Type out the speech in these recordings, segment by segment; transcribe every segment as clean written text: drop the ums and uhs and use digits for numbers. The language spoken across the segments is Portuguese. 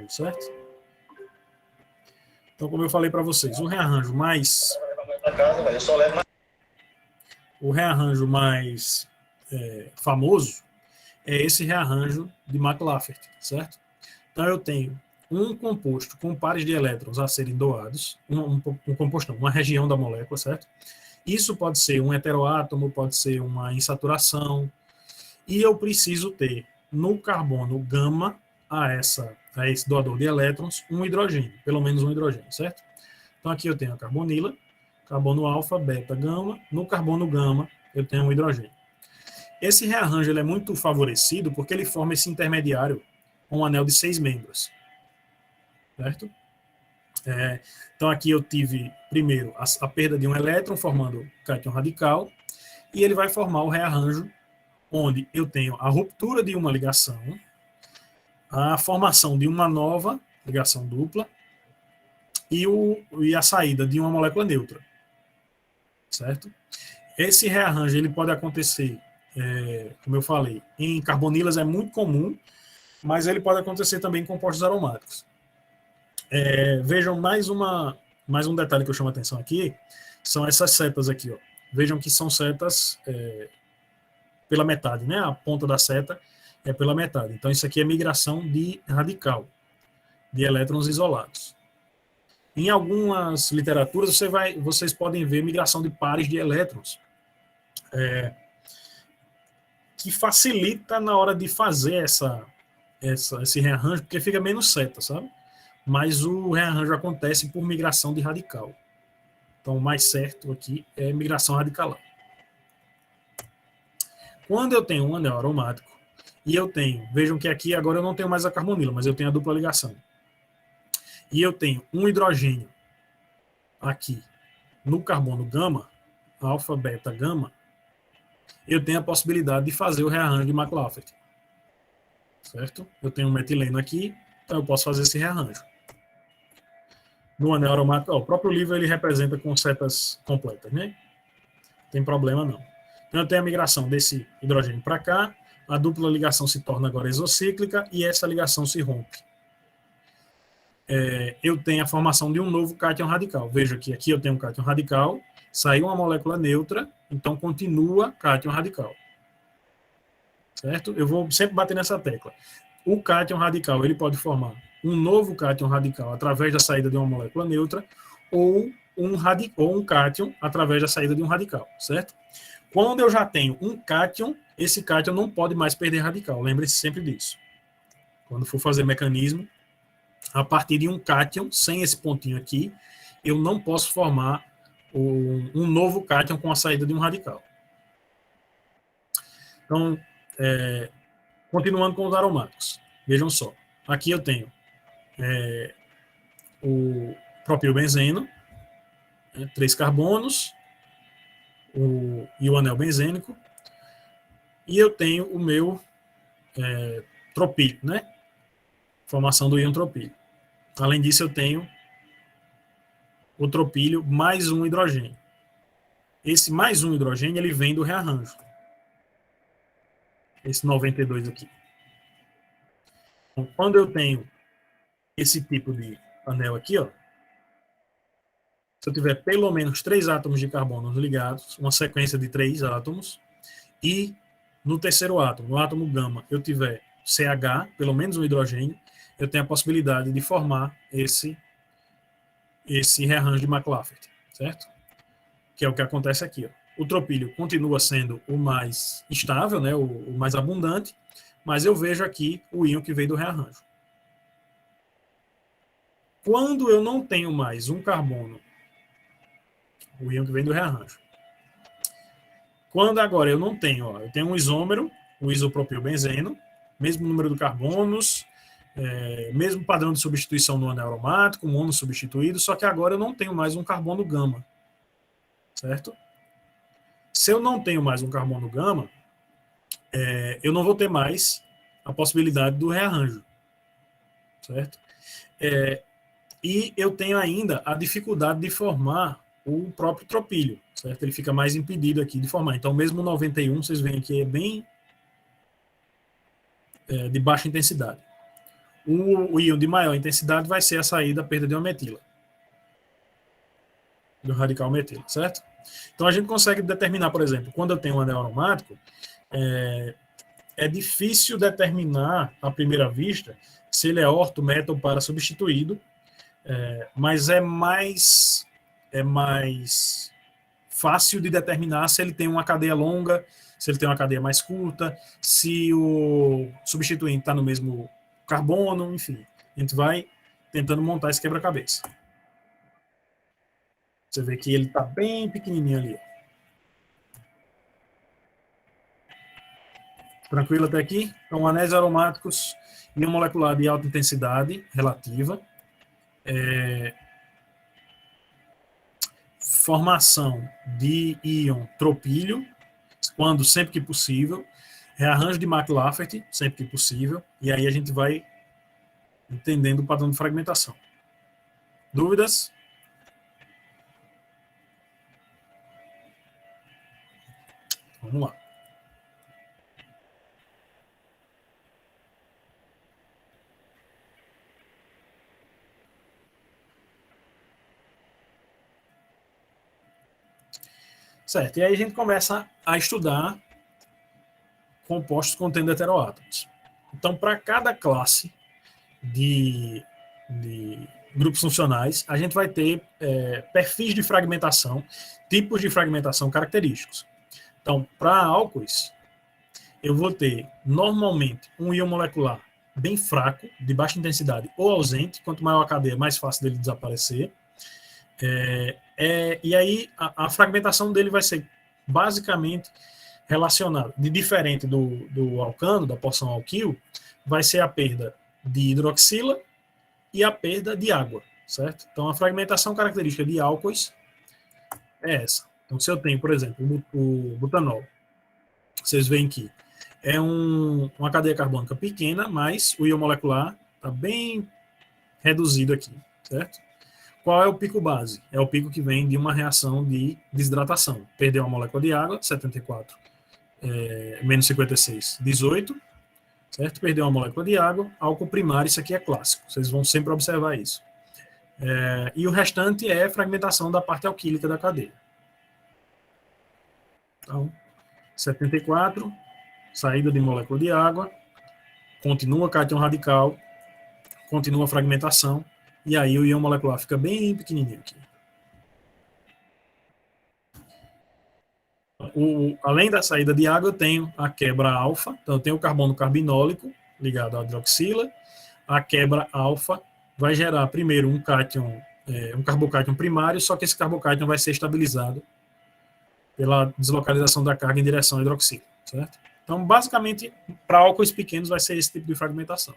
2, certo? Então, como eu falei para vocês, o rearranjo mais famoso é esse rearranjo de McLafferty, certo? Então, eu tenho um composto com pares de elétrons a serem doados, um composto não, uma região da molécula, certo? Isso pode ser um heteroátomo, pode ser uma insaturação, e eu preciso ter no carbono gama a esse doador de elétrons um hidrogênio, pelo menos um hidrogênio, certo? Então aqui eu tenho a carbonila, carbono alfa, beta, gama. No carbono gama eu tenho um hidrogênio. Esse rearranjo ele é muito favorecido porque ele forma esse intermediário com um anel de 6 membros, certo? Então aqui eu tive primeiro a perda de um elétron formando cátion radical, e ele vai formar o rearranjo onde eu tenho a ruptura de uma ligação, a formação de uma nova ligação dupla e a saída de uma molécula neutra, certo? Esse rearranjo ele pode acontecer, como eu falei, em carbonilas é muito comum, mas ele pode acontecer também em compostos aromáticos. Vejam mais um detalhe que eu chamo a atenção aqui, são essas setas aqui, ó. Vejam que são setas pela metade, né? A ponta da seta é pela metade. Então, isso aqui é migração de radical, de elétrons isolados. Em algumas literaturas, vocês podem ver migração de pares de elétrons, que facilita na hora de fazer esse rearranjo, porque fica menos seta, sabe? Mas o rearranjo acontece por migração de radical. Então, o mais certo aqui é migração radicalar. Quando eu tenho um anel aromático, e eu tenho, vejam que aqui agora eu não tenho mais a carbonila, mas eu tenho a dupla ligação. E eu tenho um hidrogênio aqui no carbono gama, alfa, beta, gama, eu tenho a possibilidade de fazer o rearranjo de McLafferty. Certo? Eu tenho um metileno aqui, então eu posso fazer esse rearranjo. No anel aromático, o próprio livro ele representa com setas completas, né? Não tem problema não. Então eu tenho a migração desse hidrogênio para cá, a dupla ligação se torna agora exocíclica e essa ligação se rompe. Eu tenho a formação de um novo cátion radical. Veja que aqui eu tenho um cátion radical, saiu uma molécula neutra, então continua cátion radical. Certo? Eu vou sempre bater nessa tecla. O cátion radical ele pode formar um novo cátion radical através da saída de uma molécula neutra ou um cátion através da saída de um radical, certo? Quando eu já tenho um cátion, esse cátion não pode mais perder radical. Lembre-se sempre disso. Quando for fazer mecanismo, a partir de um cátion, sem esse pontinho aqui, eu não posso formar um novo cátion com a saída de um radical. Então, continuando com os aromáticos. Vejam só. Aqui eu tenho o propilbenzeno, 3 carbonos, e o anel benzênico, e eu tenho o meu tropílio, né? Formação do íon tropílio. Além disso, eu tenho o tropílio mais um hidrogênio. Esse mais um hidrogênio, ele vem do rearranjo. Esse 92 aqui. Então, quando eu tenho esse tipo de anel aqui, ó, se eu tiver pelo menos 3 átomos de carbono ligados, uma sequência de 3 átomos, e no terceiro átomo, no átomo gama, eu tiver CH, pelo menos um hidrogênio, eu tenho a possibilidade de formar esse rearranjo de McLafferty, certo? Que é o que acontece aqui, ó. O tropílio continua sendo o mais estável, né, o mais abundante, mas eu vejo aqui o íon que veio do rearranjo. Quando eu não tenho mais um carbono, o íon que vem do rearranjo. Quando agora eu não tenho, ó, eu tenho um isômero, o isopropilbenzeno, mesmo número de carbonos, mesmo padrão de substituição no anel aromático, mono substituído, só que agora eu não tenho mais um carbono gama, certo? Se eu não tenho mais um carbono gama, eu não vou ter mais a possibilidade do rearranjo, certo? E eu tenho ainda a dificuldade de formar o próprio tropílio, certo? Ele fica mais impedido aqui de formar. Então, mesmo 91, vocês veem que é bem de baixa intensidade. O íon de maior intensidade vai ser a saída, a perda de uma metila, do radical metila, certo? Então a gente consegue determinar, por exemplo, quando eu tenho um anel aromático, é difícil determinar, à primeira vista, se ele é orto, meta ou para substituído, mas é mais fácil de determinar se ele tem uma cadeia longa, se ele tem uma cadeia mais curta, se o substituinte está no mesmo carbono, enfim. A gente vai tentando montar esse quebra-cabeça. Você vê que ele está bem pequenininho ali. Tranquilo até aqui? Então, anéis aromáticos, íon molecular de alta intensidade relativa, formação de íon tropílio, quando sempre que possível, rearranjo de Mac-Lafferty, sempre que possível, e aí a gente vai entendendo o padrão de fragmentação. Dúvidas? Vamos lá. Certo, e aí a gente começa a estudar compostos contendo heteroátomos. Então, para cada classe de grupos funcionais, a gente vai ter perfis de fragmentação, tipos de fragmentação característicos. Então, para álcoois, eu vou ter, normalmente, um íon molecular bem fraco, de baixa intensidade ou ausente. Quanto maior a cadeia, mais fácil dele desaparecer. E aí, a fragmentação dele vai ser basicamente relacionada, de diferente do alcano, da porção alquil, vai ser a perda de hidroxila e a perda de água, certo? Então, a fragmentação característica de álcoois é essa. Então, se eu tenho, por exemplo, o butanol, vocês veem que é uma cadeia carbônica pequena, mas o íon molecular está bem reduzido aqui, certo? Qual é o pico base? É o pico que vem de uma reação de desidratação. Perdeu uma molécula de água, 74, menos 56, 18, certo? Perdeu uma molécula de água, álcool primário, isso aqui é clássico, vocês vão sempre observar isso. E o restante é fragmentação da parte alquílica da cadeia. Então, 74, saída de molécula de água, continua cátion radical, continua a fragmentação, e aí o íon molecular fica bem pequenininho aqui. Além da saída de água, eu tenho a quebra alfa, então eu tenho o carbono carbinólico ligado à hidroxila. A quebra alfa vai gerar primeiro um cátion, um carbocátion primário, só que esse carbocátion vai ser estabilizado pela deslocalização da carga em direção à hidroxila, certo? Então, basicamente, para álcoois pequenos vai ser esse tipo de fragmentação.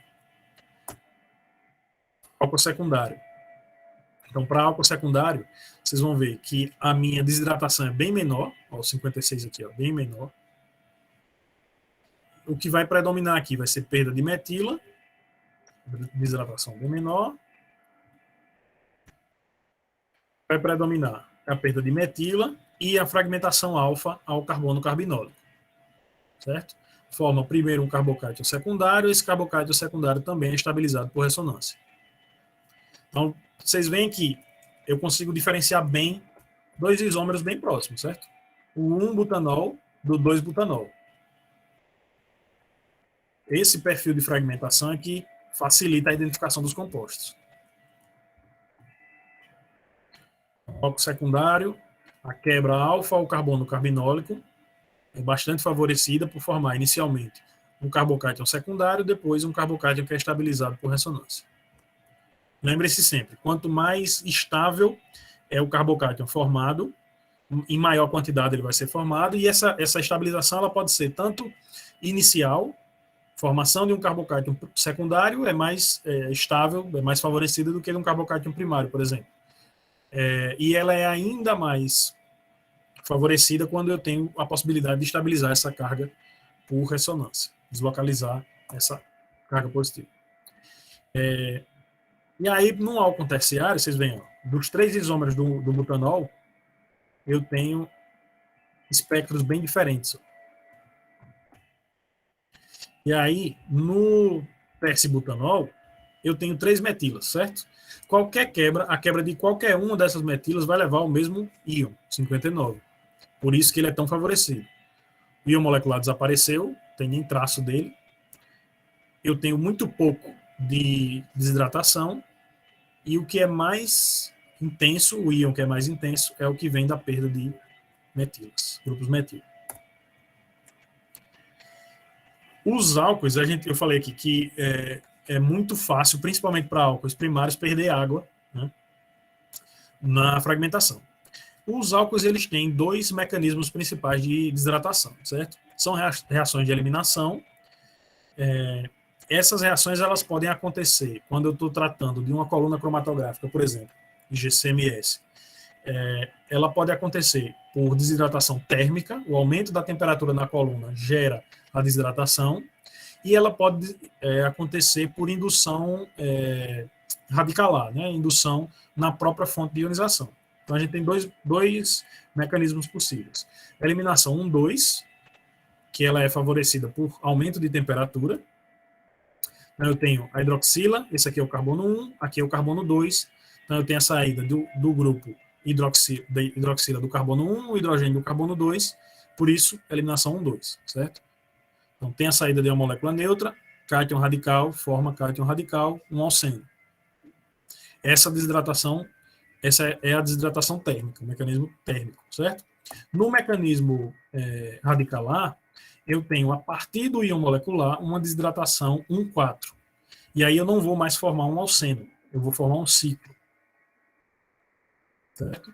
Álcool secundário. Então, para álcool secundário, vocês vão ver que a minha desidratação é bem menor, ó, o 56 aqui, ó, bem menor. O que vai predominar aqui vai ser perda de metila, desidratação bem menor. Vai predominar a perda de metila e a fragmentação alfa ao carbono carbinólico, certo? Forma primeiro um carbocátion secundário, esse carbocátion secundário também é estabilizado por ressonância. Então, vocês veem que eu consigo diferenciar bem dois isômeros bem próximos, certo? O 1-butanol do 2-butanol. Esse perfil de fragmentação é que facilita a identificação dos compostos. Álcool secundário, a quebra alfa ao carbono carbinólico é bastante favorecida por formar inicialmente um carbocátion secundário, depois um carbocátion que é estabilizado por ressonância. Lembre-se sempre, quanto mais estável é o carbocátion formado, em maior quantidade ele vai ser formado, e essa estabilização ela pode ser tanto inicial, formação de um carbocátion secundário é mais estável, é mais favorecida do que de um carbocátion primário, por exemplo. E ela é ainda mais favorecida quando eu tenho a possibilidade de estabilizar essa carga por ressonância, deslocalizar essa carga positiva. E aí, no álcool terciário, vocês veem, ó, dos 3 isômeros do butanol, eu tenho espectros bem diferentes. E aí, no tercibutanol, eu tenho 3 metilas, certo? Qualquer quebra, a quebra de qualquer uma dessas metilas vai levar ao mesmo íon, 59. Por isso que ele é tão favorecido. O íon molecular desapareceu, tem nem traço dele. Eu tenho muito pouco de desidratação, e o que é mais intenso, o íon que é mais intenso, é o que vem da perda de metilas, grupos metil. Os álcoois, eu falei aqui que é muito fácil, principalmente para álcoois primários, perder água, né, na fragmentação. Os álcoois, eles têm 2 mecanismos principais de desidratação, certo? São reações de eliminação. Essas reações, elas podem acontecer quando eu estou tratando de uma coluna cromatográfica, por exemplo, GCMS. Ela pode acontecer por desidratação térmica, o aumento da temperatura na coluna gera a desidratação, e ela pode acontecer por indução radicalar, né? Indução na própria fonte de ionização. Então a gente tem dois mecanismos possíveis. A eliminação 1,2, que ela é favorecida por aumento de temperatura. Então eu tenho a hidroxila, esse aqui é o carbono 1, aqui é o carbono 2. Então eu tenho a saída do grupo hidroxila do carbono 1, o hidrogênio do carbono 2, por isso, eliminação 1,2, certo? Então tem a saída de uma molécula neutra, cátion radical, forma cátion radical, um alceno. Essa é a desidratação térmica, o mecanismo térmico, certo? No mecanismo radicalar, eu tenho, a partir do íon molecular, uma desidratação 1,4. E aí eu não vou mais formar um alceno, eu vou formar um ciclo. Certo?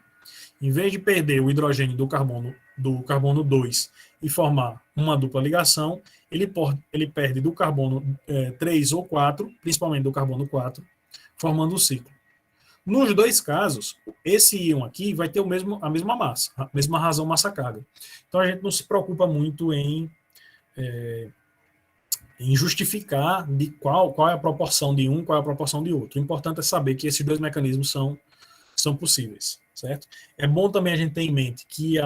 Em vez de perder o hidrogênio do carbono 2 e formar uma dupla ligação, ele perde do carbono 3 ou 4, principalmente do carbono 4, formando um ciclo. Nos 2 casos, esse íon aqui vai ter a mesma massa, a mesma razão massa-carga. Então a gente não se preocupa muito em justificar de qual é a proporção de um, qual é a proporção de outro. O importante é saber que esses 2 mecanismos são possíveis, certo? É bom também a gente ter em mente que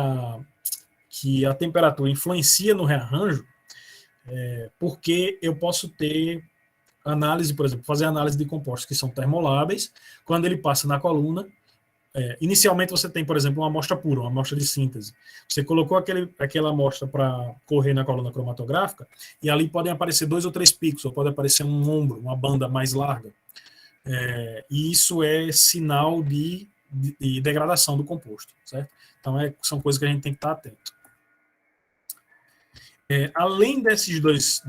a temperatura influencia no rearranjo, porque eu posso ter análise, por exemplo, fazer análise de compostos que são termoláveis, quando ele passa na coluna. Inicialmente você tem, por exemplo, uma amostra pura, uma amostra de síntese. Você colocou aquela amostra para correr na coluna cromatográfica, e ali podem aparecer 2 ou 3 picos, ou pode aparecer um ombro, uma banda mais larga. E isso é sinal de degradação do composto, certo? Então são coisas que a gente tem que estar atento. Além desses dois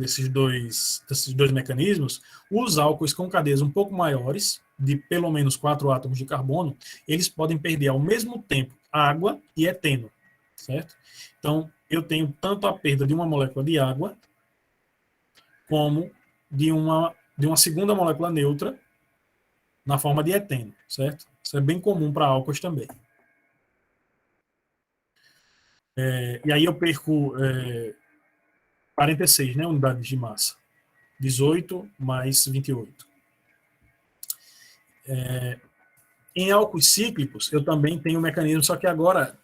mecanismos, os álcoois com cadeias um pouco maiores, de pelo menos 4 átomos de carbono, eles podem perder ao mesmo tempo água e eteno, certo? Então, eu tenho tanto a perda de uma molécula de água, como de uma segunda molécula neutra, na forma de eteno, certo? Isso é bem comum para álcoois também. E aí eu perco 46, né, unidades de massa. 18 mais 28. Em álcoois cíclicos, eu também tenho um mecanismo, só que agora,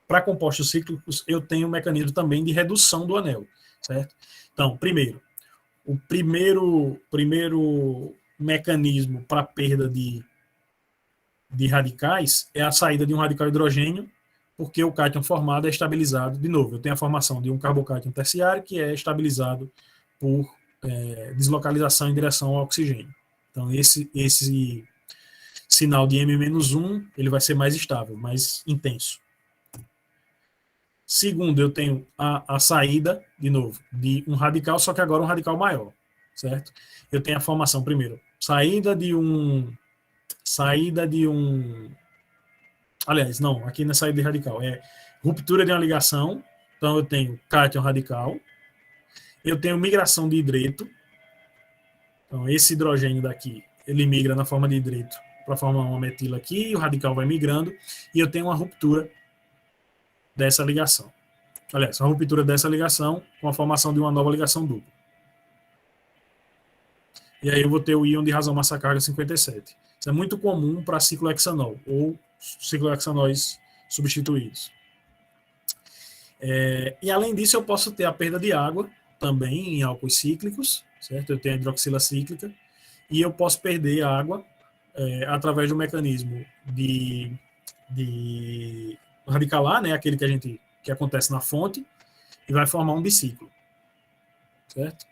para compostos cíclicos, eu tenho um mecanismo também de redução do anel, certo? Então, o primeiro mecanismo para perda de radicais é a saída de um radical hidrogênio, porque o cátion formado é estabilizado. De novo, eu tenho a formação de um carbocátion terciário, que é estabilizado por deslocalização em direção ao oxigênio. Então, esse sinal de M-1 ele vai ser mais estável, mais intenso. Segundo, eu tenho a saída, de novo, de um radical, só que agora um radical maior, certo? Eu tenho a formação, primeiro, saída de um... Aliás, não, aqui não é saída de radical, é ruptura de uma ligação. Então eu tenho cátion radical, eu tenho migração de hidreto. Então esse hidrogênio daqui, ele migra na forma de hidreto para formar uma metila aqui, o radical vai migrando, e eu tenho uma ruptura dessa ligação. Aliás, uma ruptura dessa ligação com a formação de uma nova ligação dupla. E aí eu vou ter o íon de razão massa-carga 57. Isso é muito comum para ciclohexanol ou ciclohexanóis substituídos. E além disso, eu posso ter a perda de água também em álcoois cíclicos, certo? Eu tenho a hidroxila cíclica, e eu posso perder água através do mecanismo de radicalar, né, aquele que acontece na fonte, e vai formar um biciclo, certo?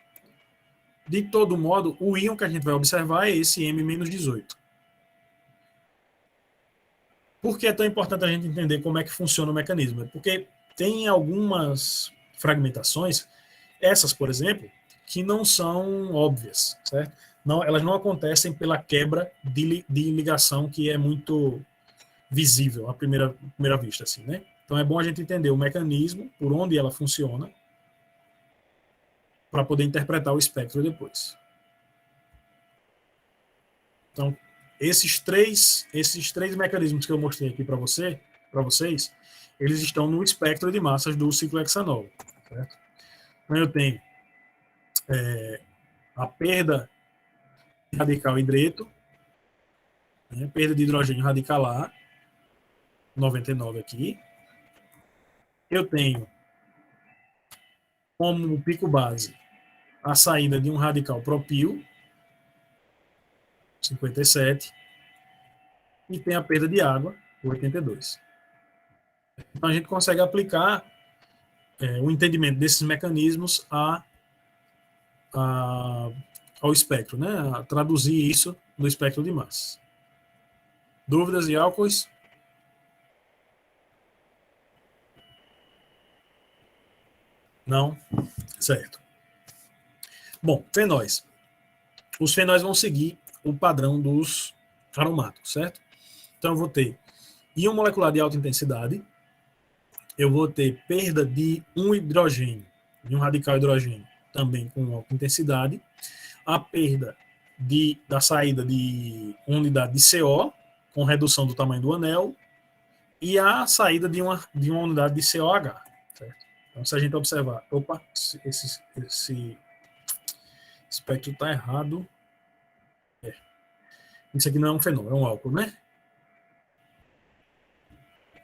De todo modo, o íon que a gente vai observar é esse M-18. Por que é tão importante a gente entender como é que funciona o mecanismo? É porque tem algumas fragmentações, essas, por exemplo, que não são óbvias, certo? Não, elas não acontecem pela quebra de ligação que é muito visível à primeira vista, assim, né? Então é bom a gente entender o mecanismo, por onde ela funciona, para poder interpretar o espectro depois. Então, esses três mecanismos que eu mostrei aqui para vocês, eles estão no espectro de massas do ciclohexanol, certo? Então eu tenho a perda de radical hidreto, né, perda de hidrogênio radicalar, 99 aqui. Eu tenho como pico base a saída de um radical propil, 57, e tem a perda de água, 82. Então a gente consegue aplicar o entendimento desses mecanismos ao espectro, né? A traduzir isso no espectro de massa. Dúvidas e álcoois? Não? Certo. Bom, fenóis. Os fenóis vão seguir o padrão dos aromáticos, certo? Então eu vou ter íon molecular de alta intensidade, eu vou ter perda de um hidrogênio, de um radical hidrogênio, também com alta intensidade, a perda da saída de uma unidade de CO, com redução do tamanho do anel, e a saída de uma unidade de COH. Certo? Então, se a gente observar, opa, esse espectro está errado. Isso aqui não é um fenol, é um álcool, né?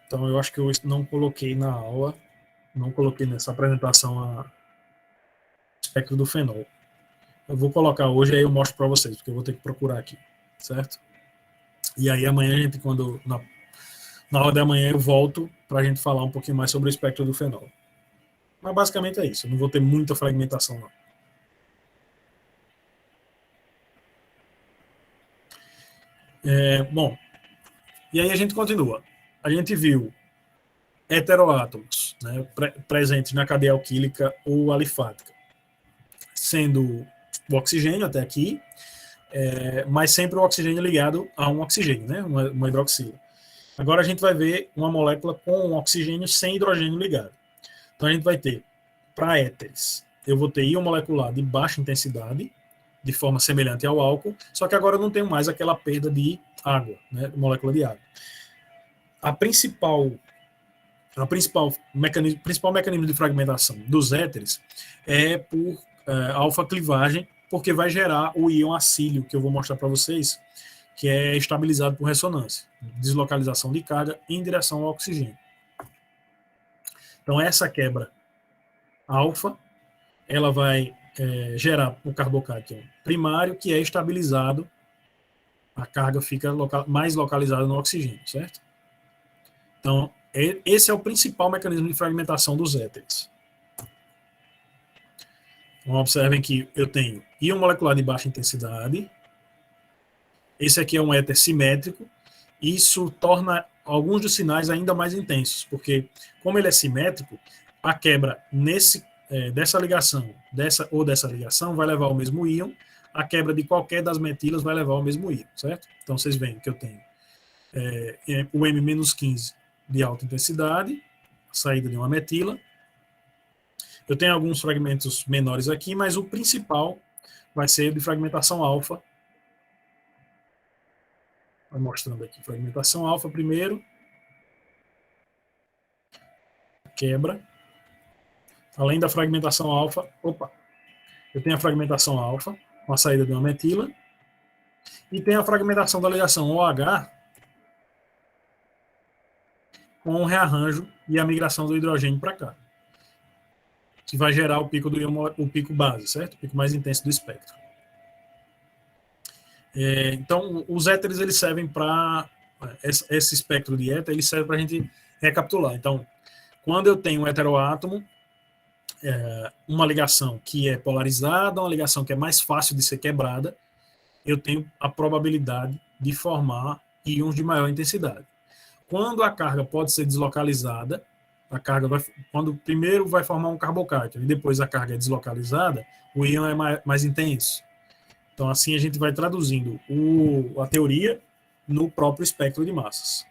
Então, eu acho que eu não coloquei na aula, não coloquei nessa apresentação o espectro do fenol. Eu vou colocar hoje, aí eu mostro para vocês, porque eu vou ter que procurar aqui, certo? E aí amanhã a gente, na hora da manhã eu volto para a gente falar um pouquinho mais sobre o espectro do fenol. Mas basicamente é isso, eu não vou ter muita fragmentação não. Bom, e aí a gente continua. A gente viu heteroátomos, né, presentes na cadeia alquílica ou alifática, sendo o oxigênio até aqui, mas sempre o oxigênio ligado a um oxigênio, né, uma hidroxila. Agora a gente vai ver uma molécula com um oxigênio sem hidrogênio ligado. Então a gente vai ter, para éteres, eu vou ter íon molecular de baixa intensidade, de forma semelhante ao álcool, só que agora eu não tenho mais aquela perda de água, né, molécula de água. A principal mecanismo de fragmentação dos éteres é por alfa-clivagem, porque vai gerar o íon acílio, que eu vou mostrar para vocês, que é estabilizado por ressonância, deslocalização de carga em direção ao oxigênio. Então, essa quebra alfa, ela vai gerar o carbocátion primário, que é estabilizado, a carga fica mais localizada no oxigênio, certo? Então, esse é o principal mecanismo de fragmentação dos éteres. Então, observem que eu tenho íon molecular de baixa intensidade. Esse aqui é um éter simétrico. Isso torna alguns dos sinais ainda mais intensos, porque como ele é simétrico, a quebra dessa ligação, dessa ligação, vai levar ao mesmo íon. A quebra de qualquer das metilas vai levar ao mesmo íon, certo? Então, vocês veem que eu tenho o M-15 de alta intensidade, saída de uma metila. Eu tenho alguns fragmentos menores aqui, mas o principal vai ser de fragmentação alfa. Vai mostrando aqui fragmentação alfa primeiro. Quebra. Além da fragmentação alfa, eu tenho a fragmentação alfa, com a saída de uma metila. E tem a fragmentação da ligação OH, com o rearranjo e a migração do hidrogênio para cá, que vai gerar o pico base, certo? O pico mais intenso do espectro. Então, os éteres eles servem para esse espectro de éter, ele serve para a gente recapitular. Então, quando eu tenho um heteroátomo, uma ligação que é polarizada, uma ligação que é mais fácil de ser quebrada, eu tenho a probabilidade de formar íons de maior intensidade. Quando a carga pode ser deslocalizada, quando primeiro vai formar um carbocártio e depois a carga é deslocalizada, o íon é mais intenso. Então, assim, a gente vai traduzindo a teoria no próprio espectro de massas.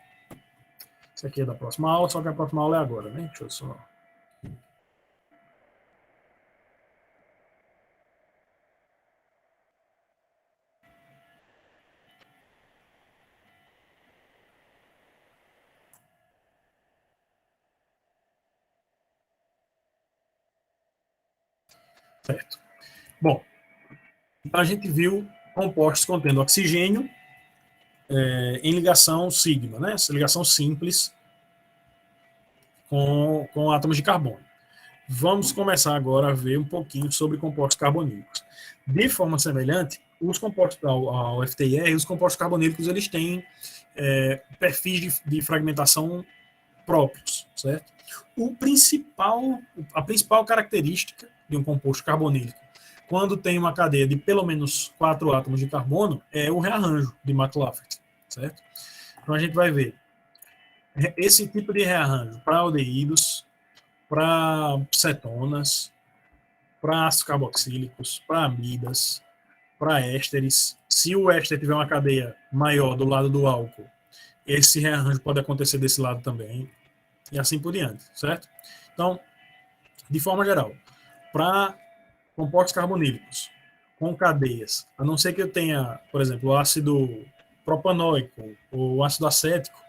Isso aqui é da próxima aula, só que a próxima aula é agora, né? Deixa eu só... Certo. Bom, então a gente viu compostos contendo oxigênio em ligação sigma, né? Essa ligação simples com átomos de carbono. Vamos começar agora a ver um pouquinho sobre compostos carbonílicos. De forma semelhante, os compostos ao FTIR, os compostos carbonílicos, eles têm perfis de fragmentação próprios, certo? A principal característica de um composto carbonílico, quando tem uma cadeia de pelo menos 4 átomos de carbono, é o rearranjo de McLafferty, certo? Então a gente vai ver esse tipo de rearranjo para aldeídos, para cetonas, para ácidos carboxílicos, para amidas, para ésteres. Se o éster tiver uma cadeia maior do lado do álcool, esse rearranjo pode acontecer desse lado também, e assim por diante, certo? Então, de forma geral, para compostos carbonílicos com cadeias, a não ser que eu tenha, por exemplo, o ácido propanóico ou o ácido acético,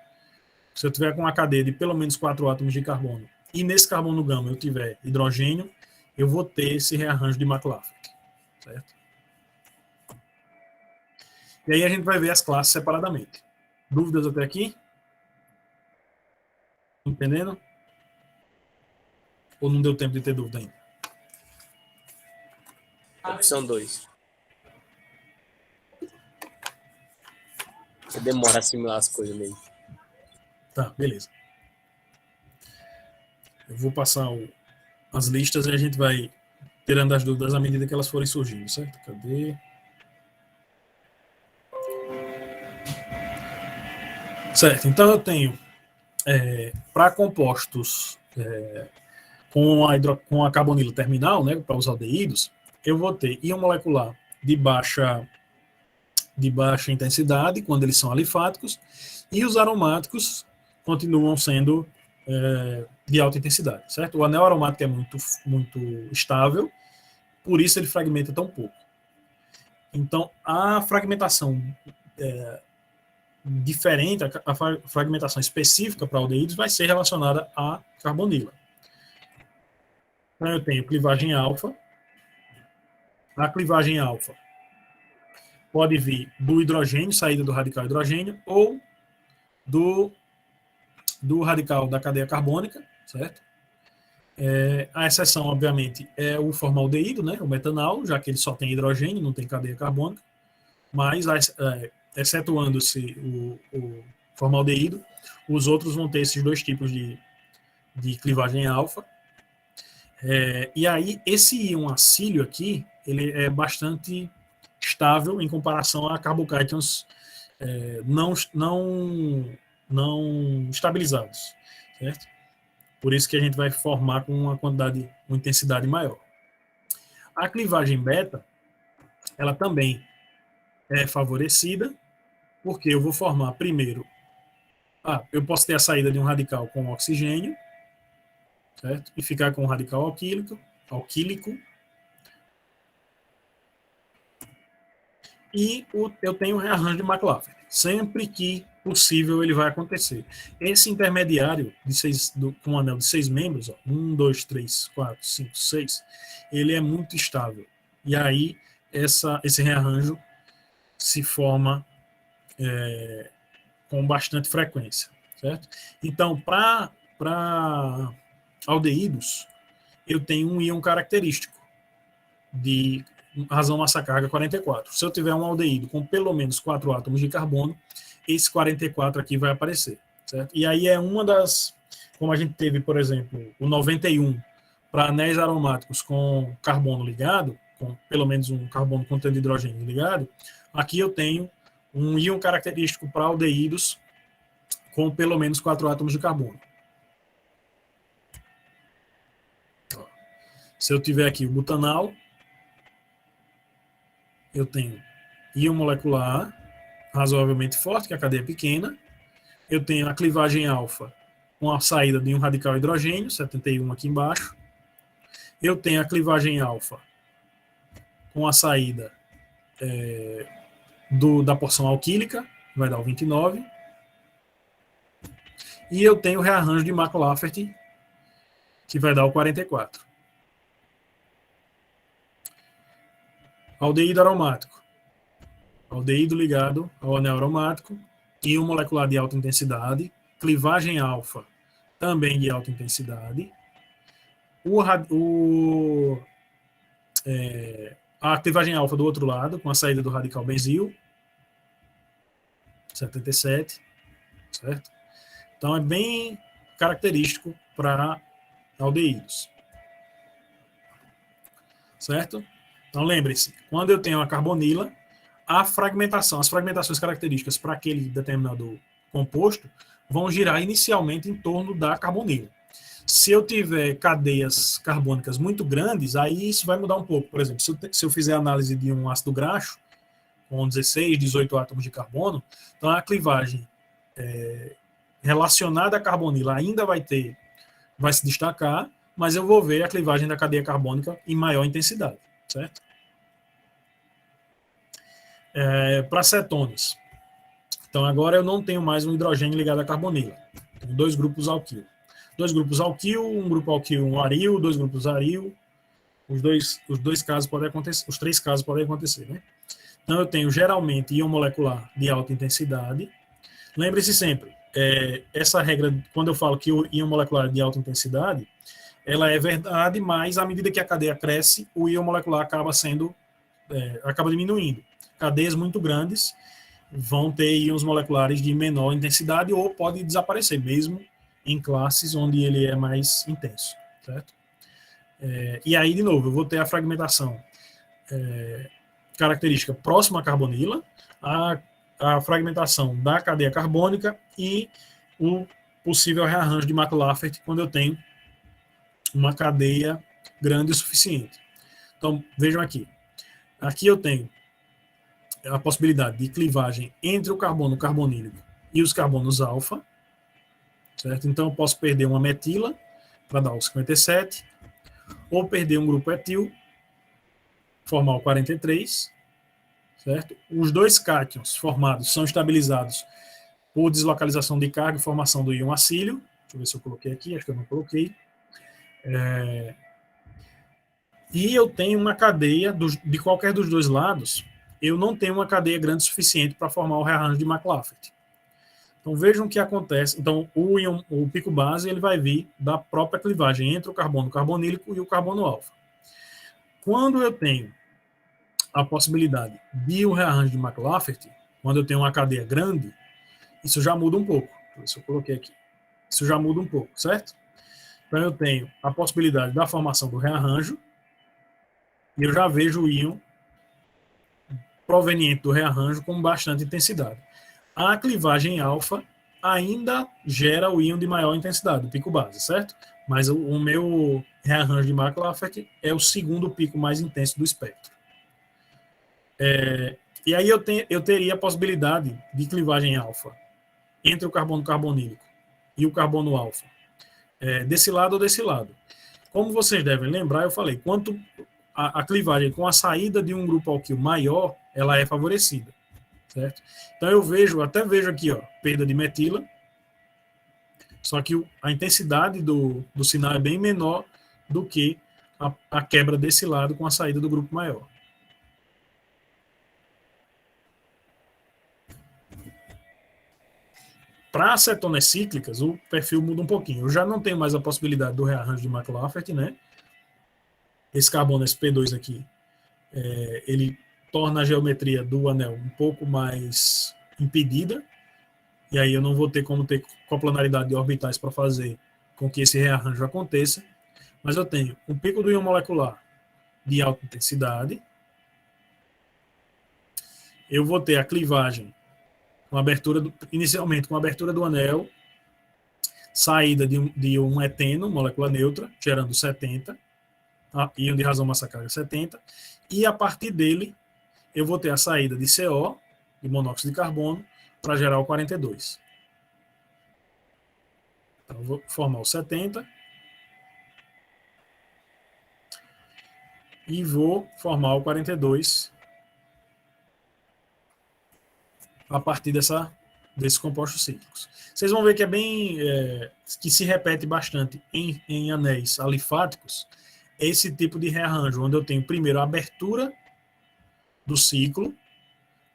se eu tiver com uma cadeia de pelo menos 4 átomos de carbono e nesse carbono gama eu tiver hidrogênio, eu vou ter esse rearranjo de McLafferty, certo? E aí a gente vai ver as classes separadamente. Dúvidas até aqui? Entendendo? Ou não deu tempo de ter dúvida ainda? Opção 2. Você demora a assimilar as coisas mesmo. Tá, beleza. Eu vou passar as listas e a gente vai tirando as dúvidas à medida que elas forem surgindo, certo? Cadê? Certo, então eu tenho para compostos com a carbonila terminal, né, para os aldeídos, eu vou ter íon molecular de baixa intensidade, quando eles são alifáticos, e os aromáticos continuam sendo de alta intensidade, certo? O anel aromático é muito estável, por isso ele fragmenta tão pouco. Então, a fragmentação diferente, a fragmentação específica para aldeídos vai ser relacionada à carbonila. Então, eu tenho clivagem alfa. A clivagem alfa pode vir do hidrogênio, saída do radical hidrogênio, ou do radical da cadeia carbônica, certo? A exceção, obviamente, é o formaldeído, né, o metanal, já que ele só tem hidrogênio, não tem cadeia carbônica, mas, excetuando-se o formaldeído, os outros vão ter esses dois tipos de clivagem alfa. E aí, esse íon acílio aqui, ele é bastante estável em comparação a carbocátions não estabilizados, certo? Por isso que a gente vai formar com uma intensidade maior. A clivagem beta, ela também é favorecida, porque eu vou formar primeiro, eu posso ter a saída de um radical com oxigênio, certo? E ficar com um radical alquílico. E eu tenho um rearranjo de McLafferty. Sempre que possível ele vai acontecer. Esse intermediário com um anel de 6 membros, 1, 2, 3, 4, 5, 6, ele é muito estável. E aí esse rearranjo se forma com bastante frequência, certo? Então, para aldeídos, eu tenho um íon característico razão massa carga 44. Se eu tiver um aldeído com pelo menos 4 átomos de carbono, esse 44 aqui vai aparecer, certo? E aí é uma das, como a gente teve, por exemplo, o 91 para anéis aromáticos com carbono ligado, com pelo menos um carbono contendo hidrogênio ligado, aqui eu tenho um íon característico para aldeídos com pelo menos 4 átomos de carbono. Se eu tiver aqui o butanal, eu tenho íon molecular A, razoavelmente forte, que a cadeia é pequena. Eu tenho a clivagem alfa com a saída de um radical hidrogênio, 71 aqui embaixo. Eu tenho a clivagem alfa com a saída da porção alquílica, vai dar o 29. E eu tenho o rearranjo de Mac-Lafferty, que vai dar o 44. Aldeído aromático. Aldeído ligado ao anel aromático, íon molecular de alta intensidade, clivagem alfa também de alta intensidade. A clivagem alfa do outro lado, com a saída do radical benzil, 77, certo? Então é bem característico para aldeídos, certo? Então lembre-se, quando eu tenho a carbonila, as fragmentações características para aquele determinado composto vão girar inicialmente em torno da carbonila. Se eu tiver cadeias carbônicas muito grandes, aí isso vai mudar um pouco. Por exemplo, se eu fizer análise de um ácido graxo, com 16, 18 átomos de carbono, então a clivagem relacionada à carbonila ainda vai se destacar, mas eu vou ver a clivagem da cadeia carbônica em maior intensidade, certo? Para cetonas. Então agora eu não tenho mais um hidrogênio ligado à carbonila. Tenho 2 grupos alquil. 2 grupos alquil, um grupo alquil, um aril, 2 grupos aril. Os 3 casos podem acontecer, né? Então eu tenho geralmente íon molecular de alta intensidade. Lembre-se sempre, essa regra, quando eu falo que o íon molecular de alta intensidade, ela é verdade, mas à medida que a cadeia cresce, o íon molecular acaba diminuindo. Cadeias muito grandes vão ter íons moleculares de menor intensidade ou pode desaparecer mesmo em classes onde ele é mais intenso, certo? E aí, de novo, eu vou ter a fragmentação característica próxima à carbonila, a fragmentação da cadeia carbônica e o possível rearranjo de Mac-Lafferty quando eu tenho uma cadeia grande o suficiente. Então, vejam aqui. Aqui eu tenho a possibilidade de clivagem entre o carbono carbonílico e os carbonos alfa, certo? Então eu posso perder uma metila para dar o 57, ou perder um grupo etil, formar o 43, certo? Os 2 cátions formados são estabilizados por deslocalização de carga e formação do íon acílio. Deixa eu ver se eu coloquei aqui, acho que eu não coloquei. E eu tenho uma cadeia de qualquer dos 2 lados. Eu não tenho uma cadeia grande o suficiente para formar o rearranjo de Mac-Lafferty. Então vejam o que acontece. Então o pico base ele vai vir da própria clivagem entre o carbono carbonílico e o carbono alfa. Quando eu tenho a possibilidade de um rearranjo de Mac-Lafferty, quando eu tenho uma cadeia grande, isso já muda um pouco. Isso eu coloquei aqui. Isso já muda um pouco, certo? Então eu tenho a possibilidade da formação do rearranjo e eu já vejo o íon proveniente do rearranjo com bastante intensidade. A clivagem alfa ainda gera o íon de maior intensidade, o pico base, certo? Mas o meu rearranjo de Mac-Lafferty é o segundo pico mais intenso do espectro. E aí eu teria a possibilidade de clivagem alfa entre o carbono carbonílico e o carbono alfa, desse lado ou desse lado. Como vocês devem lembrar, eu falei, quanto a clivagem com a saída de um grupo alquil maior, ela é favorecida, certo? Então eu até vejo aqui, ó, perda de metila, só que a intensidade do sinal é bem menor do que a quebra desse lado com a saída do grupo maior. Para acetonas cíclicas, o perfil muda um pouquinho. Eu já não tenho mais a possibilidade do rearranjo de Mac-Lafferty, né? Esse carbono SP2 aqui, ele torna a geometria do anel um pouco mais impedida, e aí eu não vou ter como ter coplanaridade de orbitais para fazer com que esse rearranjo aconteça, mas eu tenho um pico do íon molecular de alta intensidade, eu vou ter a clivagem com abertura inicialmente com a abertura do anel, saída de um eteno, molécula neutra, gerando 70, íon de razão massa carga 70, e a partir dele eu vou ter a saída de CO, de monóxido de carbono, para gerar o 42. Então, eu vou formar o 70 e vou formar o 42 a partir desses compostos cíclicos. Vocês vão ver que é bem que se repete bastante em anéis alifáticos esse tipo de rearranjo, onde eu tenho primeiro a abertura do ciclo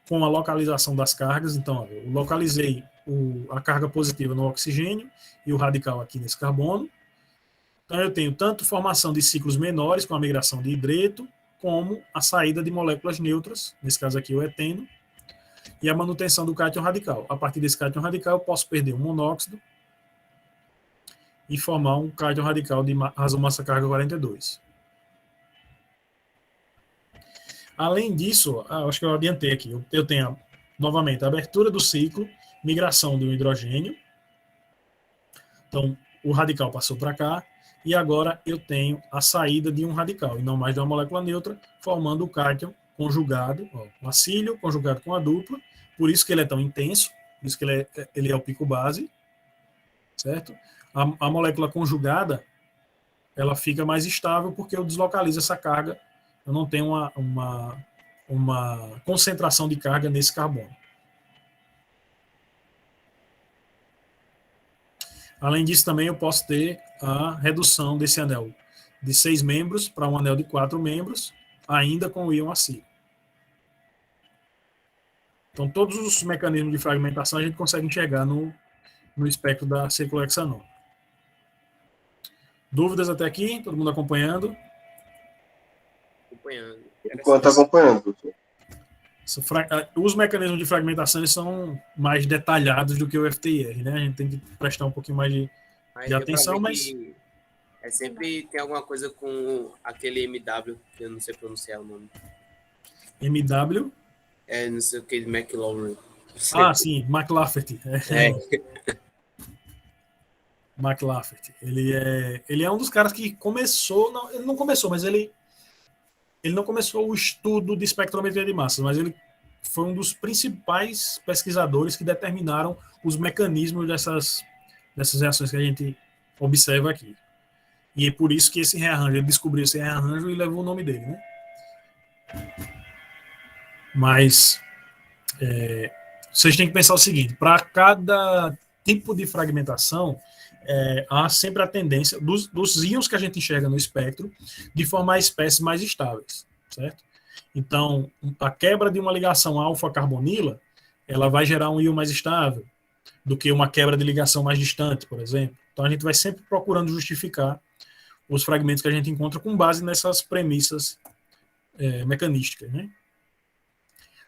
com a localização das cargas. Então, eu localizei a carga positiva no oxigênio e o radical aqui nesse carbono. Então, eu tenho tanto formação de ciclos menores com a migração de hidreto, como a saída de moléculas neutras, nesse caso aqui o eteno, e a manutenção do cátion radical. A partir desse cátion radical, eu posso perder um monóxido e formar um cátion radical de razão massa carga 42. Além disso, acho que eu adiantei aqui, eu tenho novamente a abertura do ciclo, migração de um hidrogênio. Então, o radical passou para cá, e agora eu tenho a saída de um radical, e não mais de uma molécula neutra, formando o cátion conjugado, o acílio conjugado com a dupla, por isso que ele é tão intenso, por isso que ele é o pico base, certo? A molécula conjugada, ela fica mais estável porque eu deslocalizo essa carga, eu não tenho uma concentração de carga nesse carbono. Além disso, também eu posso ter a redução desse anel de 6 membros para um anel de 4 membros, ainda com o íon acílico. Então, todos os mecanismos de fragmentação a gente consegue enxergar no espectro da ciclohexanona. Dúvidas até aqui? Todo mundo acompanhando? Acompanhando. Enquanto acompanhando, professor. Os mecanismos de fragmentação eles são mais detalhados do que o FTIR, né? A gente tem que prestar um pouquinho mais de atenção, mas... Sempre tem alguma coisa com aquele MW, que eu não sei pronunciar o nome. MW? Não sei o que, McLaurin. Sim, McLafferty. McLafferty. Ele é um dos caras que começou... Não, ele não começou, mas ele não começou o estudo de espectrometria de massas, mas ele foi um dos principais pesquisadores que determinaram os mecanismos dessas reações que a gente observa aqui. E é por isso que esse rearranjo, ele descobriu esse rearranjo e levou o nome dele, né? Mas vocês têm que pensar o seguinte, para cada tipo de fragmentação, há sempre a tendência dos íons que a gente enxerga no espectro de formar espécies mais estáveis, certo? Então, a quebra de uma ligação alfa-carbonila, ela vai gerar um íon mais estável do que uma quebra de ligação mais distante, por exemplo. Então, a gente vai sempre procurando justificar os fragmentos que a gente encontra com base nessas premissas mecanísticas, né?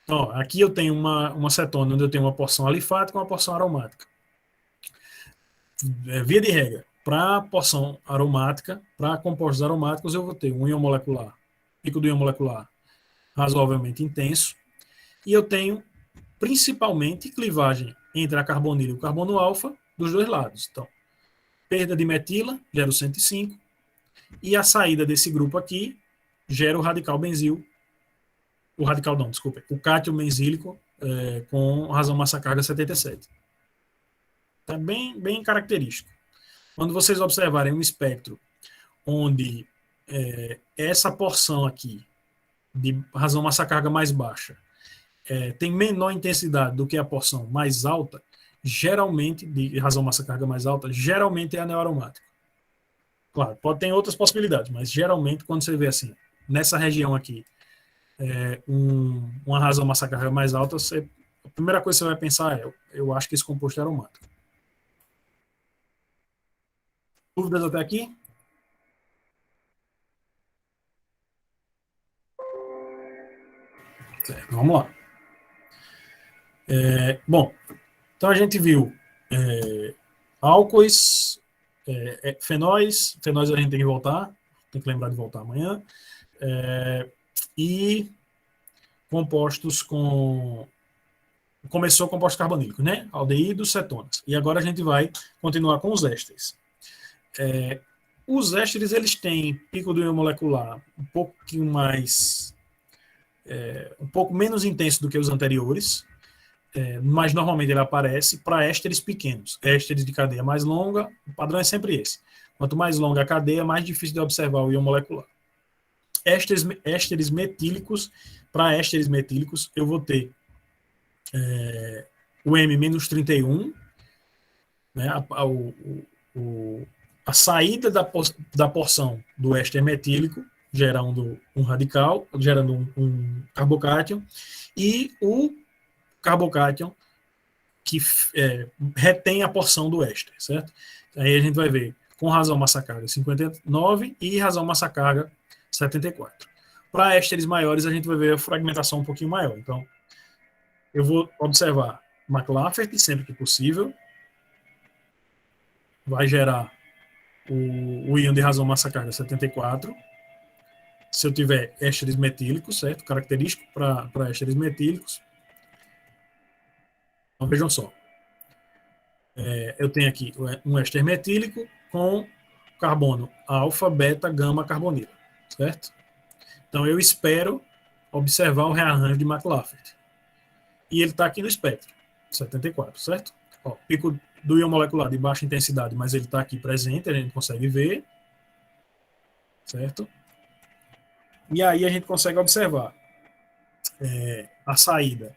Então, aqui eu tenho uma cetona onde eu tenho uma porção alifática e uma porção aromática. Via de regra, para porção aromática, para compostos aromáticos, eu vou ter um íon molecular, pico do íon molecular razoavelmente intenso, e eu tenho principalmente clivagem entre a carbonila e o carbono alfa dos dois lados. Então, perda de metila gera o 105, e a saída desse grupo aqui gera o radical benzil, o cátion benzílico com razão massa carga 77. É bem característico. Quando vocês observarem um espectro onde essa porção aqui de razão massa carga mais baixa tem menor intensidade do que a porção mais alta, geralmente, de razão massa carga mais alta, geralmente é anel aromático. Claro, pode ter outras possibilidades, mas geralmente quando você vê assim, nessa região aqui, uma razão massa carga mais alta, a primeira coisa que você vai pensar eu acho que esse composto é aromático. Dúvidas até aqui? Certo, vamos lá. Bom, então a gente viu álcoois, fenóis a gente tem que voltar, tem que lembrar de voltar amanhã, e compostos com... Começou com compostos carbonílicos, né? Aldeídos, cetonas. E agora a gente vai continuar com os ésteres. Os ésteres, eles têm pico do íon molecular um pouquinho mais... um pouco menos intenso do que os anteriores, mas normalmente ele aparece para ésteres pequenos. Ésteres de cadeia mais longa, o padrão é sempre esse. Quanto mais longa a cadeia, mais difícil de observar o íon molecular. Ésteres metílicos, para ésteres metílicos, eu vou ter o M-31, né, a saída da porção do éster metílico, gerando um radical, gerando um carbocátion, e o carbocátion que retém a porção do éster, certo? Aí a gente vai ver com razão massa carga 59 e razão massa carga 74. Para ésteres maiores, a gente vai ver a fragmentação um pouquinho maior. Então, eu vou observar McLafferty sempre que possível. Vai gerar o íon de razão massa carga 74. Se eu tiver ésteres metílicos, certo? Característico para ésteres metílicos. Então, vejam só. Eu tenho aqui um éster metílico com carbono alfa, beta, gama, carbonila, certo? Então, eu espero observar o rearranjo de McLafferty. E ele está aqui no espectro, 74, certo? Ó, pico do íon molecular de baixa intensidade, mas ele está aqui presente, a gente consegue ver, certo? E aí a gente consegue observar a saída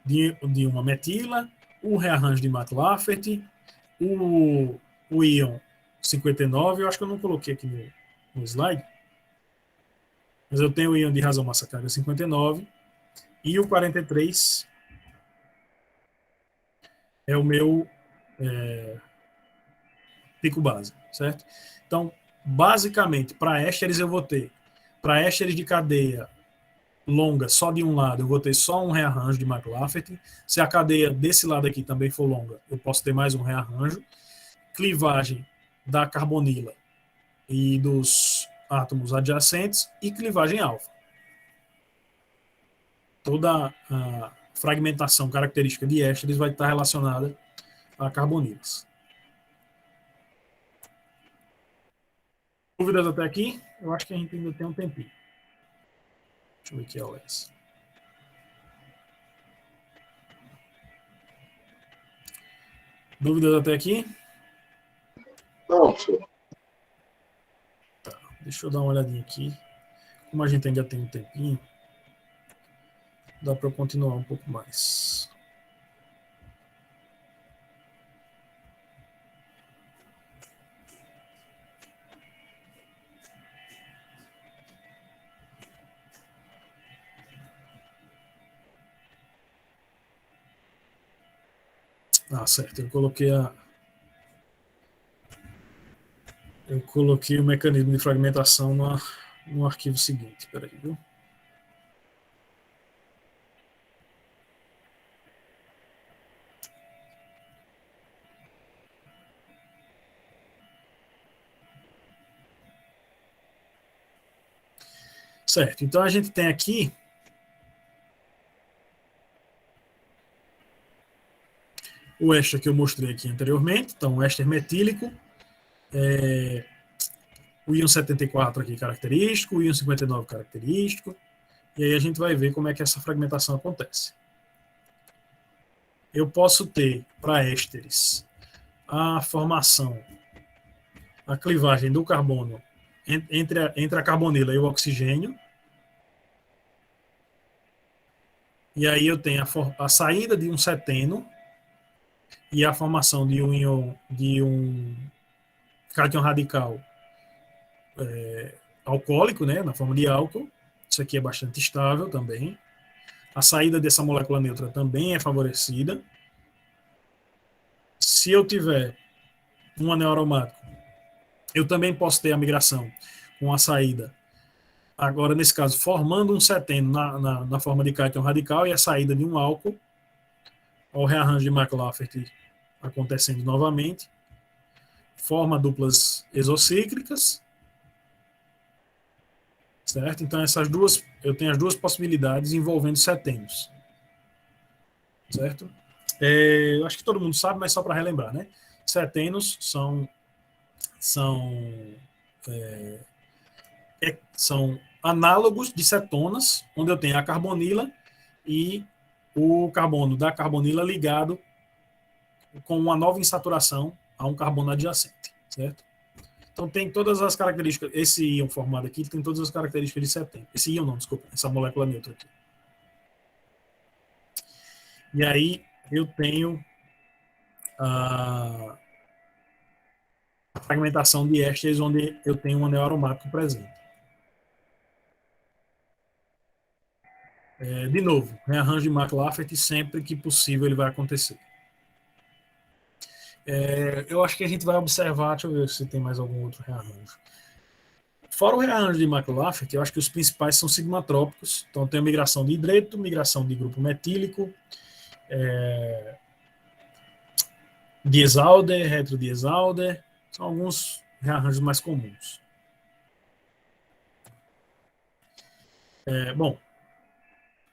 de uma metila, o rearranjo de McLafferty, o íon 59, eu acho que eu não coloquei aqui no slide, mas eu tenho o íon de razão massa carga 59 e o 43 é o meu pico base, certo? Então, basicamente, para ésteres eu vou ter, para ésteres de cadeia longa só de um lado, eu vou ter só um rearranjo de McLafferty. Se a cadeia desse lado aqui também for longa, eu posso ter mais um rearranjo. Clivagem da carbonila e dos átomos adjacentes e clivagem alfa. Toda a fragmentação característica de ésteres vai estar relacionada a carbonilas. Dúvidas até aqui? Eu acho que a gente ainda tem um tempinho. Deixa eu ver aqui a OS. Dúvidas até aqui? Não, professor. Tá, deixa eu dar uma olhadinha aqui. Como a gente ainda tem um tempinho, dá para continuar um pouco mais. Ah, certo. Eu coloquei o mecanismo de fragmentação no arquivo seguinte. Espera aí, viu? Certo. Então a gente tem aqui o éster que eu mostrei aqui anteriormente. Então, o éster metílico. O íon 74 aqui característico, o íon 59 característico, e aí a gente vai ver como é que essa fragmentação acontece. Eu posso ter, para ésteres, a formação, a clivagem do carbono entre a carbonila e o oxigênio, e aí eu tenho a saída de um ceteno e a formação de um cátion radical alcoólico, né, na forma de álcool. Isso aqui é bastante estável também. A saída dessa molécula neutra também é favorecida. Se eu tiver um anel aromático, eu também posso ter a migração com a saída agora nesse caso, formando um ceteno na forma de cátion radical e a saída de um álcool, o rearranjo de McLafferty acontecendo novamente, forma duplas exocíclicas, certo? Então eu tenho as duas possibilidades envolvendo cetenos, certo? Eu acho que todo mundo sabe, mas só para relembrar, né? Cetenos são análogos de cetonas, onde eu tenho a carbonila e o carbono da carbonila ligado com uma nova insaturação a um carbono adjacente, certo? Então tem todas as características, esse íon formado aqui tem todas as características de ceteno. Esse íon não, desculpa, essa molécula neutra aqui. E aí eu tenho a fragmentação de ésteres onde eu tenho um anel aromático presente. De novo, rearranjo de McLafferty sempre que possível ele vai acontecer. Eu acho que a gente vai observar, deixa eu ver se tem mais algum outro rearranjo. Fora o rearranjo de McLafferty, eu acho que os principais são sigmatrópicos. Então tem a migração de hidreto, migração de grupo metílico, Diezalder, retrodiesalder, são alguns rearranjos mais comuns. Bom,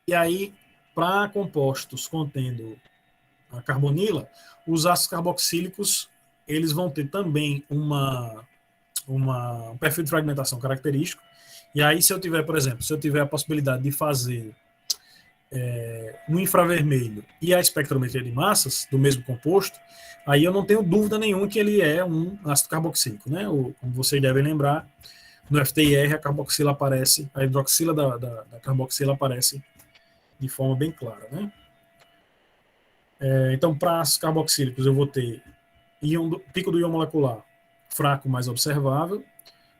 e aí, para compostos contendo a carbonila, os ácidos carboxílicos eles vão ter também um perfil de fragmentação característico. E aí, se eu tiver, por exemplo, a possibilidade de fazer no infravermelho e a espectrometria de massas do mesmo composto, aí eu não tenho dúvida nenhuma que ele é um ácido carboxílico, né? Como vocês devem lembrar, no FTIR a carboxila aparece, a hidroxila da carboxila aparece de forma bem clara, né? Então, para ácidos carboxílicos eu vou ter pico do íon molecular fraco mais observável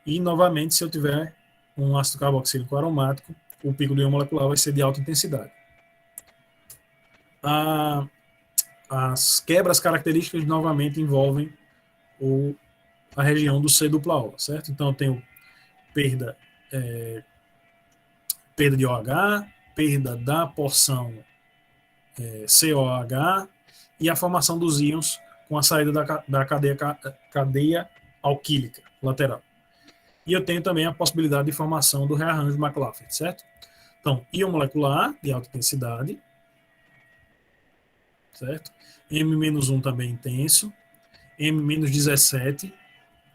e, novamente, se eu tiver um ácido carboxílico aromático, o pico do íon molecular vai ser de alta intensidade. As quebras características novamente envolvem a região do C-dupla-O, certo? Então eu tenho perda de OH, perda da porção COH e a formação dos íons com a saída da cadeia alquílica lateral. E eu tenho também a possibilidade de formação do rearranjo de McLafferty, certo? Então, íon molecular de alta intensidade, certo? M-1 também intenso, M-17,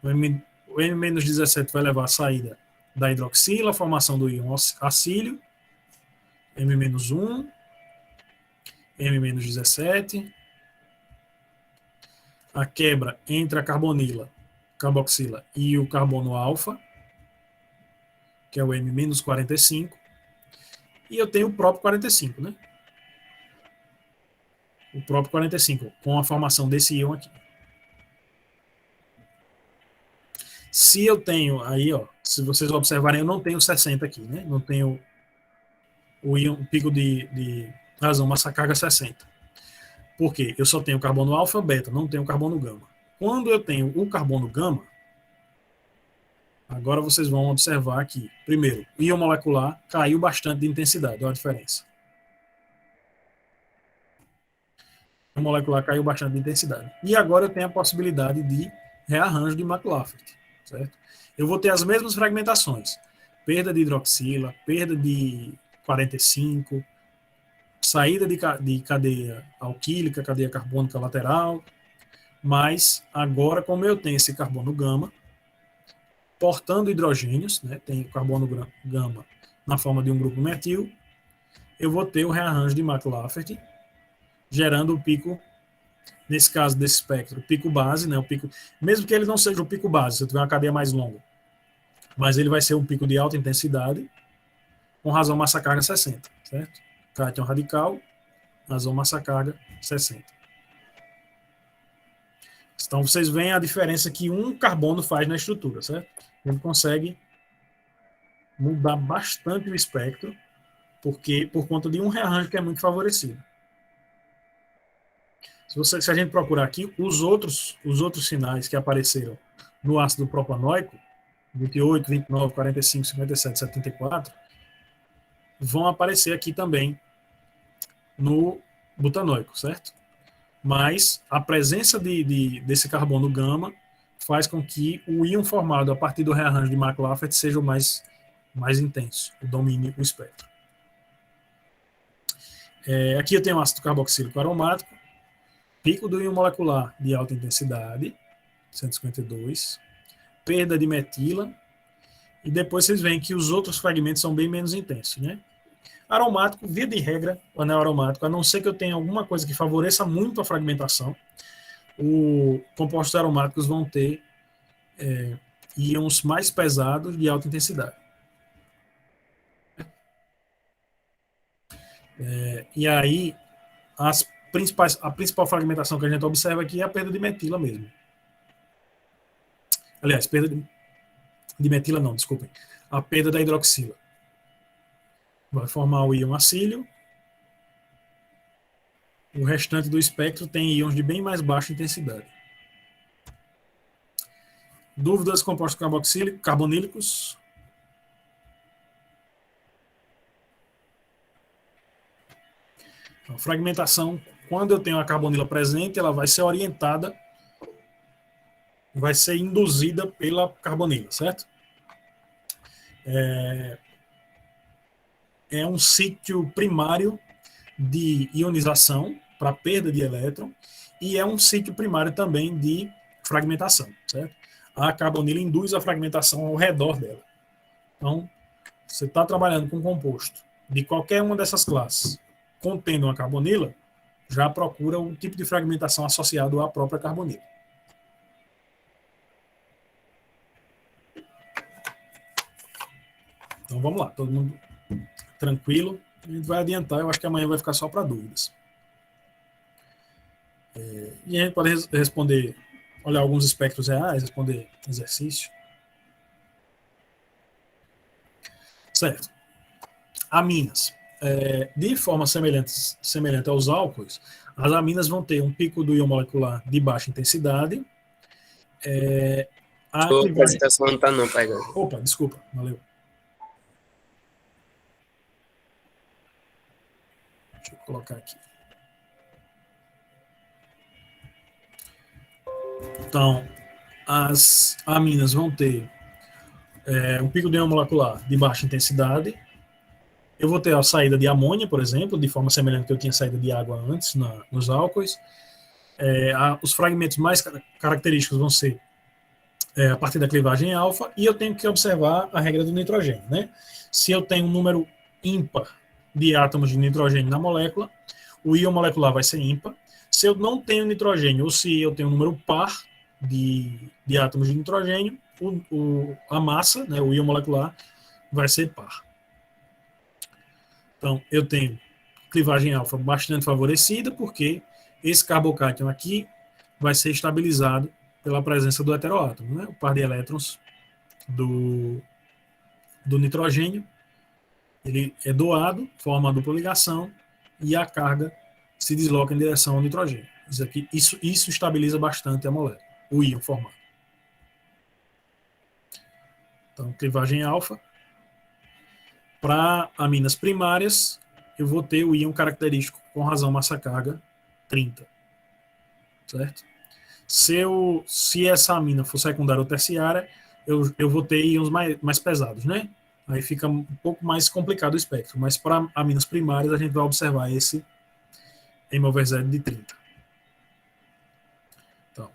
o M-17 vai levar a saída da hidroxila, a formação do íon acílio, M-1, M-17, a quebra entre a carboxila e o carbono alfa, que é o M-45, e eu tenho o próprio 45, né? O próprio 45, com a formação desse íon aqui. Se eu tenho, aí, ó, se vocês observarem, eu não tenho 60 aqui, né? Não tenho o íon, pico de razão, massa carga 60. Por quê? Eu só tenho carbono alfa, beta, não tenho carbono gama. Quando eu tenho o carbono gama, agora vocês vão observar que, primeiro, o íon molecular caiu bastante de intensidade, olha a diferença. O molecular caiu bastante de intensidade. E agora eu tenho a possibilidade de rearranjo de McLafferty, certo? Eu vou ter as mesmas fragmentações. Perda de hidroxila, perda de 45, saída de cadeia alquílica, cadeia carbônica lateral, mas agora, como eu tenho esse carbono gama, portando hidrogênios, né, tem o carbono gama na forma de um grupo metil, eu vou ter o rearranjo de McLafferty, gerando o pico, nesse caso desse espectro, o pico base, né, o pico, mesmo que ele não seja o pico base, se eu tiver uma cadeia mais longa, mas ele vai ser um pico de alta intensidade, com razão massa-carga 60, certo? Cátion radical, razão massa-carga 60. Então vocês veem a diferença que um carbono faz na estrutura, certo? Ele consegue mudar bastante o espectro, por conta de um rearranjo que é muito favorecido. Se a gente procurar aqui, os outros sinais que apareceram no ácido propanoico, 28, 29, 45, 57, 74, vão aparecer aqui também no butanoico, certo? Mas a presença desse carbono gama faz com que o íon formado a partir do rearranjo de Mark-Lafferty seja o mais intenso, o domine o espectro. Aqui eu tenho um ácido carboxílico aromático, pico do íon molecular de alta intensidade, 152, perda de metila, e depois vocês veem que os outros fragmentos são bem menos intensos, né? Aromático, via de regra, o anel aromático, a não ser que eu tenha alguma coisa que favoreça muito a fragmentação, os compostos aromáticos vão ter íons mais pesados de alta intensidade. E aí, a principal fragmentação que a gente observa aqui é a perda de metila mesmo. Aliás, perda de metila não, desculpem. A perda da hidroxila. Vai formar o íon acílio. O restante do espectro tem íons de bem mais baixa intensidade. Dúvidas compostos carbonílicos? A fragmentação, quando eu tenho a carbonila presente, ela vai ser orientada, vai ser induzida pela carbonila, certo? É um sítio primário de ionização para perda de elétron e é um sítio primário também de fragmentação, certo? A carbonila induz a fragmentação ao redor dela. Então, você está trabalhando com um composto de qualquer uma dessas classes contendo uma carbonila, já procura um tipo de fragmentação associado à própria carbonila. Então vamos lá, todo mundo tranquilo. A gente vai adiantar, eu acho que amanhã vai ficar só para dúvidas. E a gente pode responder, olhar alguns espectros reais, responder exercício. Certo. Aminas. De forma semelhante aos álcools, as aminas vão ter um pico do íon molecular de baixa intensidade. A apresentação não está não, pai. Opa, desculpa, valeu. Deixa eu colocar aqui. Então, as aminas vão ter um pico de íon molecular de baixa intensidade. Eu vou ter a saída de amônia, por exemplo, de forma semelhante que eu tinha saída de água antes nos álcoois. Os fragmentos mais característicos vão ser a partir da clivagem alfa, e eu tenho que observar a regra do nitrogênio, né? Se eu tenho um número ímpar de átomos de nitrogênio na molécula, o íon molecular vai ser ímpar. Se eu não tenho nitrogênio, ou se eu tenho um número par de átomos de nitrogênio, a massa, né, o íon molecular, vai ser par. Então, eu tenho clivagem alfa bastante favorecida, porque esse carbocátion aqui vai ser estabilizado pela presença do heteroátomo, né? O par de elétrons do nitrogênio, ele é doado, forma uma dupla ligação, e a carga se desloca em direção ao nitrogênio. Isso estabiliza bastante a molécula, o íon formado. Então, clivagem alfa. Para aminas primárias, eu vou ter o íon característico com razão massa-carga 30. Certo? Se essa amina for secundária ou terciária, eu vou ter íons mais pesados, né? Aí fica um pouco mais complicado o espectro. Mas para aminas primárias, a gente vai observar esse M/Z de 30. Então,